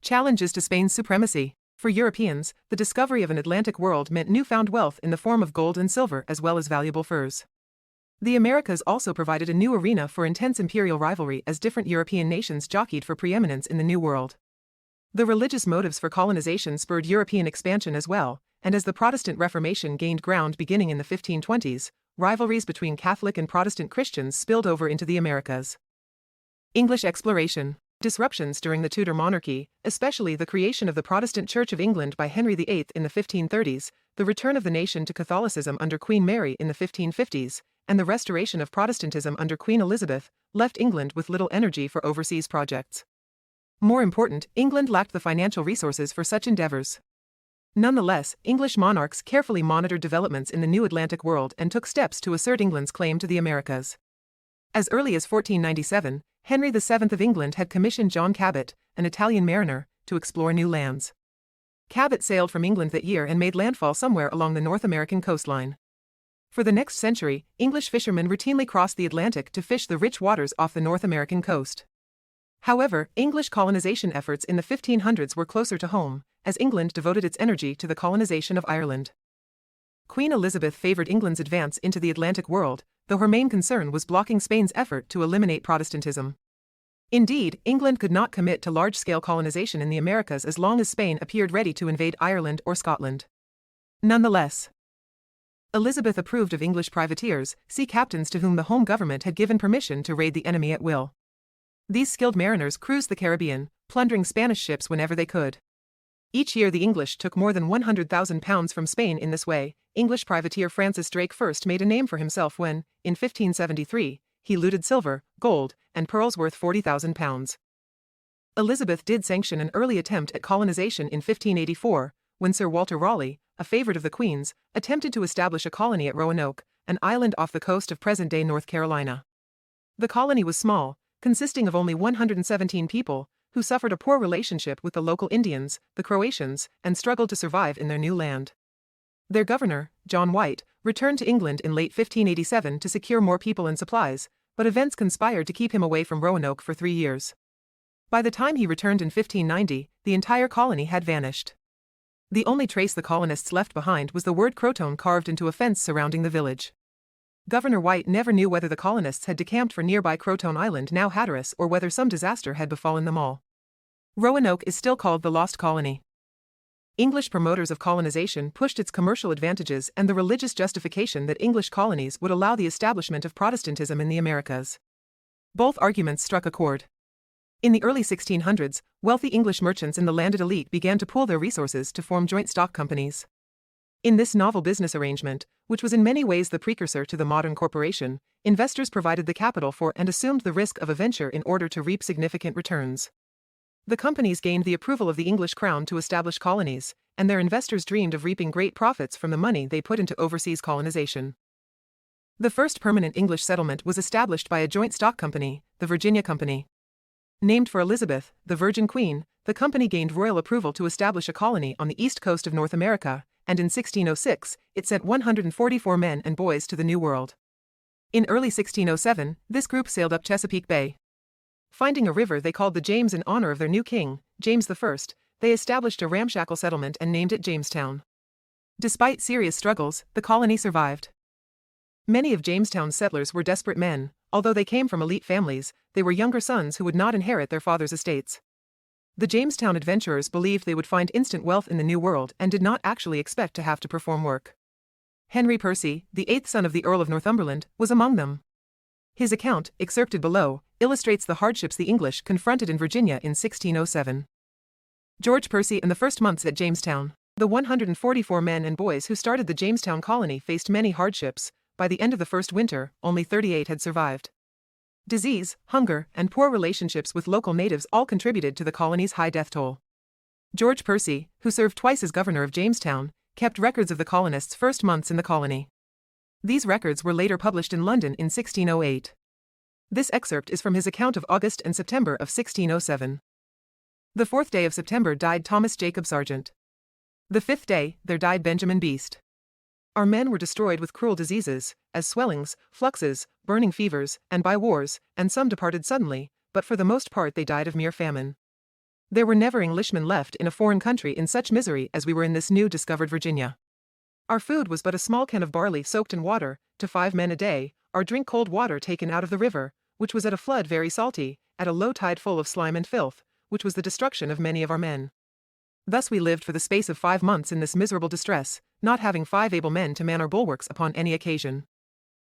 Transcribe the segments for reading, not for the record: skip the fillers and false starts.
Challenges to Spain's supremacy. For Europeans, the discovery of an Atlantic world meant newfound wealth in the form of gold and silver as well as valuable furs. The Americas also provided a new arena for intense imperial rivalry as different European nations jockeyed for preeminence in the New World. The religious motives for colonization spurred European expansion as well, and as the Protestant Reformation gained ground beginning in the 1520s, rivalries between Catholic and Protestant Christians spilled over into the Americas. English exploration. Disruptions during the Tudor monarchy, especially the creation of the Protestant Church of England by Henry VIII in the 1530s, the return of the nation to Catholicism under Queen Mary in the 1550s, and the restoration of Protestantism under Queen Elizabeth, left England with little energy for overseas projects. More important, England lacked the financial resources for such endeavors. Nonetheless, English monarchs carefully monitored developments in the new Atlantic world and took steps to assert England's claim to the Americas. As early as 1497, Henry VII of England had commissioned John Cabot, an Italian mariner, to explore new lands. Cabot sailed from England that year and made landfall somewhere along the North American coastline. For the next century, English fishermen routinely crossed the Atlantic to fish the rich waters off the North American coast. However, English colonization efforts in the 1500s were closer to home, as England devoted its energy to the colonization of Ireland. Queen Elizabeth favored England's advance into the Atlantic world, though her main concern was blocking Spain's effort to eliminate Protestantism. Indeed, England could not commit to large-scale colonization in the Americas as long as Spain appeared ready to invade Ireland or Scotland. Nonetheless, Elizabeth approved of English privateers, sea captains to whom the home government had given permission to raid the enemy at will. These skilled mariners cruised the Caribbean, plundering Spanish ships whenever they could. Each year the English took more than £100,000 from Spain in this way. English privateer Francis Drake first made a name for himself when, in 1573, he looted silver, gold, and pearls worth £40,000. Elizabeth did sanction an early attempt at colonization in 1584, when Sir Walter Raleigh, a favorite of the Queen's, attempted to establish a colony at Roanoke, an island off the coast of present-day North Carolina. The colony was small, consisting of only 117 people, who suffered a poor relationship with the local Indians, the Croatians, and struggled to survive in their new land. Their governor, John White, returned to England in late 1587 to secure more people and supplies, but events conspired to keep him away from Roanoke for 3 years. By the time he returned in 1590, the entire colony had vanished. The only trace the colonists left behind was the word Croton carved into a fence surrounding the village. Governor White never knew whether the colonists had decamped for nearby Croton Island, now Hatteras, or whether some disaster had befallen them all. Roanoke is still called the Lost Colony. English promoters of colonization pushed its commercial advantages and the religious justification that English colonies would allow the establishment of Protestantism in the Americas. Both arguments struck a chord. In the early 1600s, wealthy English merchants in the landed elite began to pool their resources to form joint stock companies. In this novel business arrangement, which was in many ways the precursor to the modern corporation, investors provided the capital for and assumed the risk of a venture in order to reap significant returns. The companies gained the approval of the English crown to establish colonies, and their investors dreamed of reaping great profits from the money they put into overseas colonization. The first permanent English settlement was established by a joint stock company, the Virginia Company. Named for Elizabeth, the Virgin Queen, the company gained royal approval to establish a colony on the east coast of North America, and in 1606, it sent 144 men and boys to the New World. In early 1607, this group sailed up Chesapeake Bay. Finding a river they called the James in honor of their new king, James I, they established a ramshackle settlement and named it Jamestown. Despite serious struggles, the colony survived. Many of Jamestown's settlers were desperate men. Although they came from elite families, they were younger sons who would not inherit their father's estates. The Jamestown adventurers believed they would find instant wealth in the New World and did not actually expect to have to perform work. Henry Percy, the 8th son of the Earl of Northumberland, was among them. His account, excerpted below, illustrates the hardships the English confronted in Virginia in 1607. George Percy in the first months at Jamestown. The 144 men and boys who started the Jamestown colony faced many hardships. By the end of the first winter, only 38 had survived. Disease, hunger, and poor relationships with local natives all contributed to the colony's high death toll. George Percy, who served twice as governor of Jamestown, kept records of the colonists' first months in the colony. These records were later published in London in 1608. This excerpt is from his account of August and September of 1607. The 4th day of September died Thomas Jacob Sargent. The 5th day, there died Benjamin Beast. Our men were destroyed with cruel diseases, as swellings, fluxes, burning fevers, and by wars, and some departed suddenly, but for the most part they died of mere famine. There were never Englishmen left in a foreign country in such misery as we were in this new discovered Virginia. Our food was but a small can of barley soaked in water, to 5 men a day, our drink cold water taken out of the river, which was at a flood very salty, at a low tide full of slime and filth, which was the destruction of many of our men. Thus we lived for the space of 5 months in this miserable distress, not having 5 able men to man our bulwarks upon any occasion.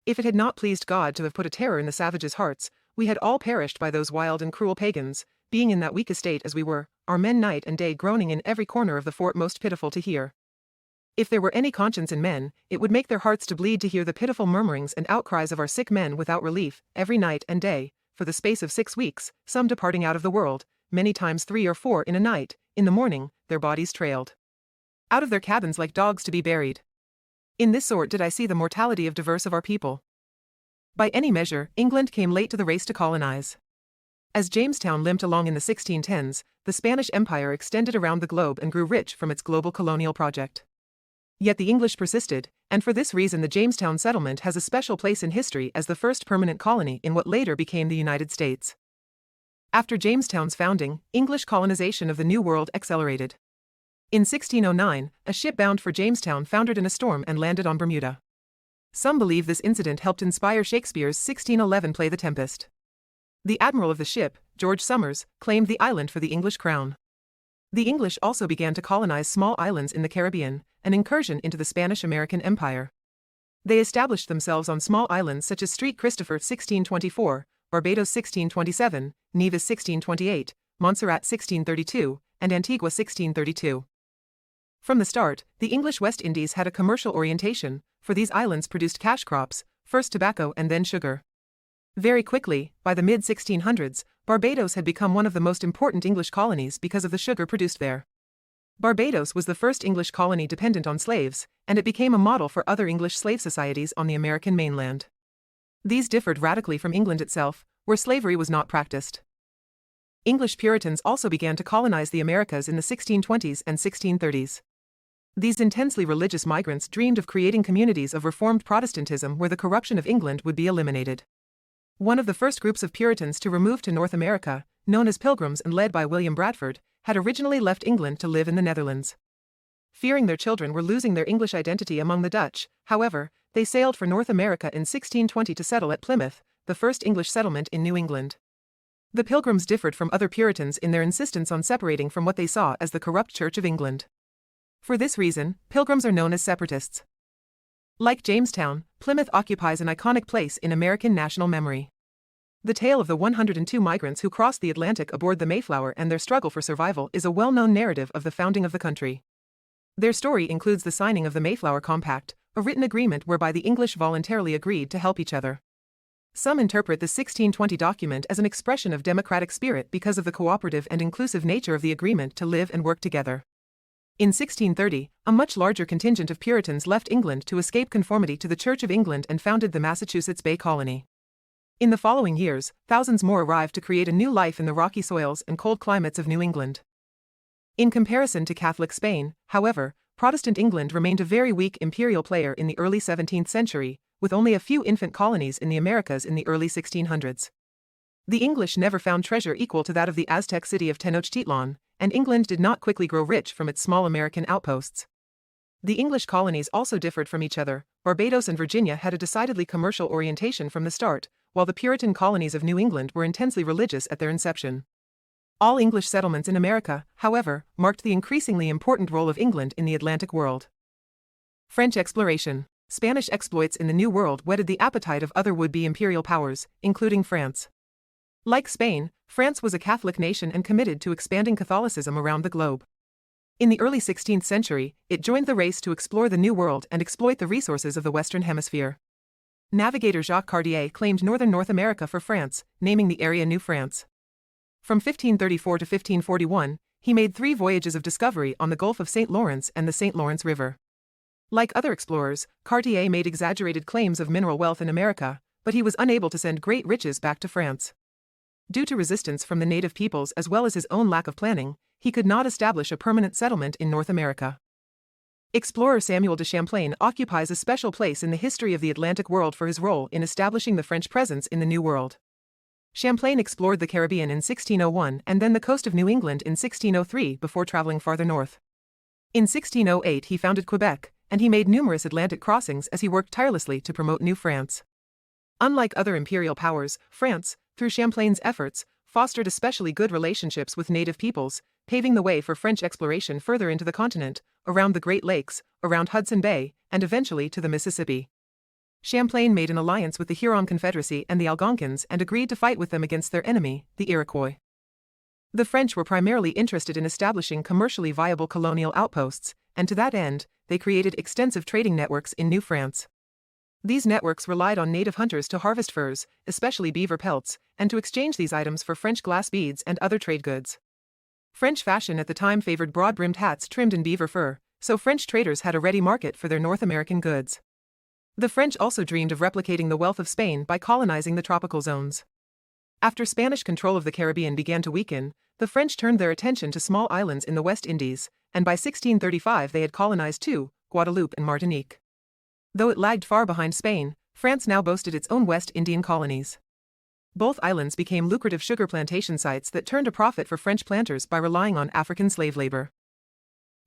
If it had not pleased God to have put a terror in the savages' hearts, we had all perished by those wild and cruel pagans, being in that weak estate as we were, our men night and day groaning in every corner of the fort most pitiful to hear. If there were any conscience in men, it would make their hearts to bleed to hear the pitiful murmurings and outcries of our sick men without relief, every night and day, for the space of 6 weeks, some departing out of the world, many times 3 or 4 in a night, in the morning, their bodies trailed out of their cabins like dogs to be buried. In this sort did I see the mortality of divers of our people. By any measure, England came late to the race to colonize. As Jamestown limped along in the 1610s, the Spanish Empire extended around the globe and grew rich from its global colonial project. Yet the English persisted, and for this reason the Jamestown settlement has a special place in history as the first permanent colony in what later became the United States. After Jamestown's founding, English colonization of the New World accelerated. In 1609, a ship bound for Jamestown foundered in a storm and landed on Bermuda. Some believe this incident helped inspire Shakespeare's 1611 play The Tempest. The admiral of the ship, George Somers, claimed the island for the English crown. The English also began to colonize small islands in the Caribbean, an incursion into the Spanish-American Empire. They established themselves on small islands such as St. Christopher 1624, Barbados 1627, Nevis 1628, Montserrat 1632, and Antigua 1632. From the start, the English West Indies had a commercial orientation, for these islands produced cash crops, first tobacco and then sugar. Very quickly, by the mid-1600s, Barbados had become one of the most important English colonies because of the sugar produced there. Barbados was the first English colony dependent on slaves, and it became a model for other English slave societies on the American mainland. These differed radically from England itself, where slavery was not practiced. English Puritans also began to colonize the Americas in the 1620s and 1630s. These intensely religious migrants dreamed of creating communities of Reformed Protestantism where the corruption of England would be eliminated. One of the first groups of Puritans to remove to North America, known as Pilgrims and led by William Bradford, had originally left England to live in the Netherlands. Fearing their children were losing their English identity among the Dutch, however, they sailed for North America in 1620 to settle at Plymouth, the first English settlement in New England. The Pilgrims differed from other Puritans in their insistence on separating from what they saw as the corrupt Church of England. For this reason, Pilgrims are known as separatists. Like Jamestown, Plymouth occupies an iconic place in American national memory. The tale of the 102 migrants who crossed the Atlantic aboard the Mayflower and their struggle for survival is a well-known narrative of the founding of the country. Their story includes the signing of the Mayflower Compact, a written agreement whereby the English voluntarily agreed to help each other. Some interpret the 1620 document as an expression of democratic spirit because of the cooperative and inclusive nature of the agreement to live and work together. In 1630, a much larger contingent of Puritans left England to escape conformity to the Church of England and founded the Massachusetts Bay Colony. In the following years, thousands more arrived to create a new life in the rocky soils and cold climates of New England. In comparison to Catholic Spain, however, Protestant England remained a very weak imperial player in the early 17th century, with only a few infant colonies in the Americas in the early 1600s. The English never found treasure equal to that of the Aztec city of Tenochtitlan, and England did not quickly grow rich from its small American outposts. The English colonies also differed from each other. Barbados and Virginia had a decidedly commercial orientation from the start, while the Puritan colonies of New England were intensely religious at their inception. All English settlements in America, however, marked the increasingly important role of England in the Atlantic world. French exploration. Spanish exploits in the New World whetted the appetite of other would-be imperial powers, including France. Like Spain, France was a Catholic nation and committed to expanding Catholicism around the globe. In the early 16th century, it joined the race to explore the New World and exploit the resources of the Western Hemisphere. Navigator Jacques Cartier claimed northern North America for France, naming the area New France. From 1534 to 1541, he made 3 voyages of discovery on the Gulf of St. Lawrence and the St. Lawrence River. Like other explorers, Cartier made exaggerated claims of mineral wealth in America, but he was unable to send great riches back to France. Due to resistance from the native peoples as well as his own lack of planning, he could not establish a permanent settlement in North America. Explorer Samuel de Champlain occupies a special place in the history of the Atlantic world for his role in establishing the French presence in the New World. Champlain explored the Caribbean in 1601 and then the coast of New England in 1603 before traveling farther north. In 1608 he founded Quebec, and he made numerous Atlantic crossings as he worked tirelessly to promote New France. Unlike other imperial powers, France, through Champlain's efforts, fostered especially good relationships with native peoples, paving the way for French exploration further into the continent, around the Great Lakes, around Hudson Bay, and eventually to the Mississippi. Champlain made an alliance with the Huron Confederacy and the Algonquins and agreed to fight with them against their enemy, the Iroquois. The French were primarily interested in establishing commercially viable colonial outposts, and to that end, they created extensive trading networks in New France. These networks relied on native hunters to harvest furs, especially beaver pelts, and to exchange these items for French glass beads and other trade goods. French fashion at the time favored broad-brimmed hats trimmed in beaver fur, so French traders had a ready market for their North American goods. The French also dreamed of replicating the wealth of Spain by colonizing the tropical zones. After Spanish control of the Caribbean began to weaken, the French turned their attention to small islands in the West Indies, and by 1635 they had colonized too, Guadeloupe and Martinique. Though it lagged far behind Spain, France now boasted its own West Indian colonies. Both islands became lucrative sugar plantation sites that turned a profit for French planters by relying on African slave labor.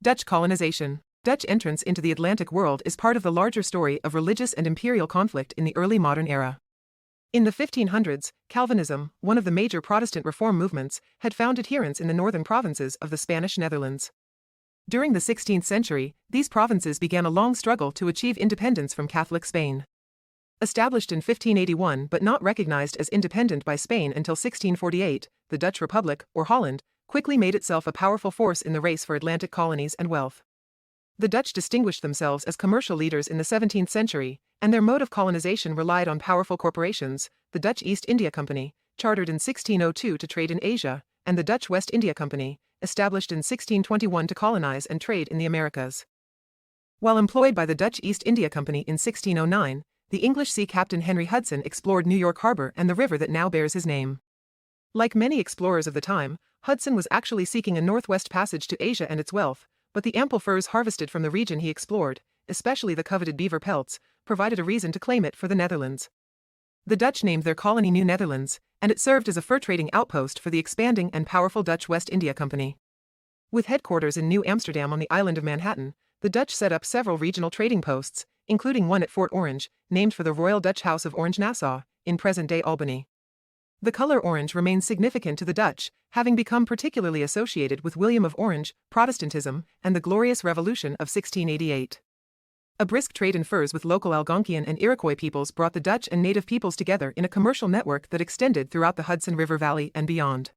Dutch colonization. Dutch entrance into the Atlantic world is part of the larger story of religious and imperial conflict in the early modern era. In the 1500s, Calvinism, one of the major Protestant reform movements, had found adherents in the northern provinces of the Spanish Netherlands. During the 16th century, these provinces began a long struggle to achieve independence from Catholic Spain. Established in 1581 but not recognized as independent by Spain until 1648, the Dutch Republic, or Holland, quickly made itself a powerful force in the race for Atlantic colonies and wealth. The Dutch distinguished themselves as commercial leaders in the 17th century, and their mode of colonization relied on powerful corporations, the Dutch East India Company, chartered in 1602 to trade in Asia, and the Dutch West India Company, established in 1621 to colonize and trade in the Americas. While employed by the Dutch East India Company in 1609, the English sea captain Henry Hudson explored New York Harbor and the river that now bears his name. Like many explorers of the time, Hudson was actually seeking a northwest passage to Asia and its wealth, but the ample furs harvested from the region he explored, especially the coveted beaver pelts, provided a reason to claim it for the Netherlands. The Dutch named their colony New Netherlands, and it served as a fur trading outpost for the expanding and powerful Dutch West India Company. With headquarters in New Amsterdam on the island of Manhattan, the Dutch set up several regional trading posts, including one at Fort Orange, named for the Royal Dutch House of Orange-Nassau, in present-day Albany. The color orange remains significant to the Dutch, having become particularly associated with William of Orange, Protestantism, and the Glorious Revolution of 1688. A brisk trade in furs with local Algonquian and Iroquois peoples brought the Dutch and native peoples together in a commercial network that extended throughout the Hudson River Valley and beyond.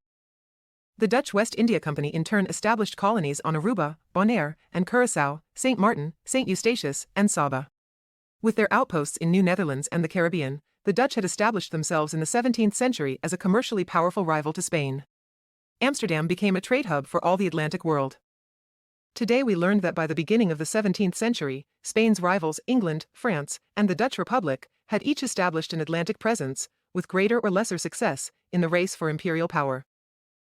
The Dutch West India Company in turn established colonies on Aruba, Bonaire, and Curaçao, St. Martin, St. Eustatius, and Saba. With their outposts in New Netherlands and the Caribbean, the Dutch had established themselves in the 17th century as a commercially powerful rival to Spain. Amsterdam became a trade hub for all the Atlantic world. Today we learned that by the beginning of the 17th century, Spain's rivals England, France, and the Dutch Republic had each established an Atlantic presence, with greater or lesser success, in the race for imperial power.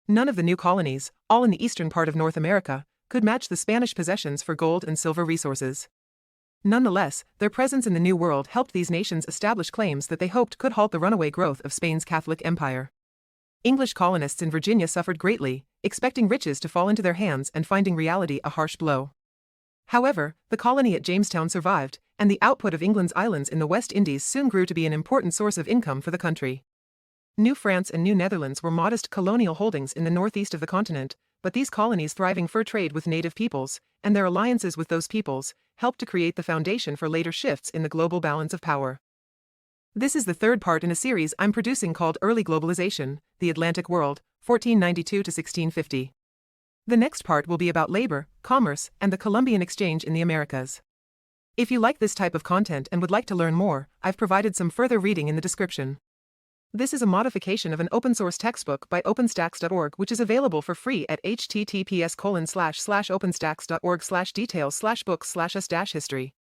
None of the new colonies, all in the eastern part of North America, could match the Spanish possessions for gold and silver resources. Nonetheless, their presence in the New World helped these nations establish claims that they hoped could halt the runaway growth of Spain's Catholic Empire. English colonists in Virginia suffered greatly, expecting riches to fall into their hands and finding reality a harsh blow. However, the colony at Jamestown survived, and the output of England's islands in the West Indies soon grew to be an important source of income for the country. New France and New Netherlands were modest colonial holdings in the northeast of the continent, but these colonies' thriving fur trade with native peoples, and their alliances with those peoples, helped to create the foundation for later shifts in the global balance of power. This is the third part in a series I'm producing called Early Globalization, the Atlantic World, 1492 to 1650. The next part will be about labor, commerce, and the Columbian Exchange in the Americas. If you like this type of content and would like to learn more, I've provided some further reading in the description. This is a modification of an open-source textbook by openstax.org which is available for free at https://openstax.org/details/books/us-history.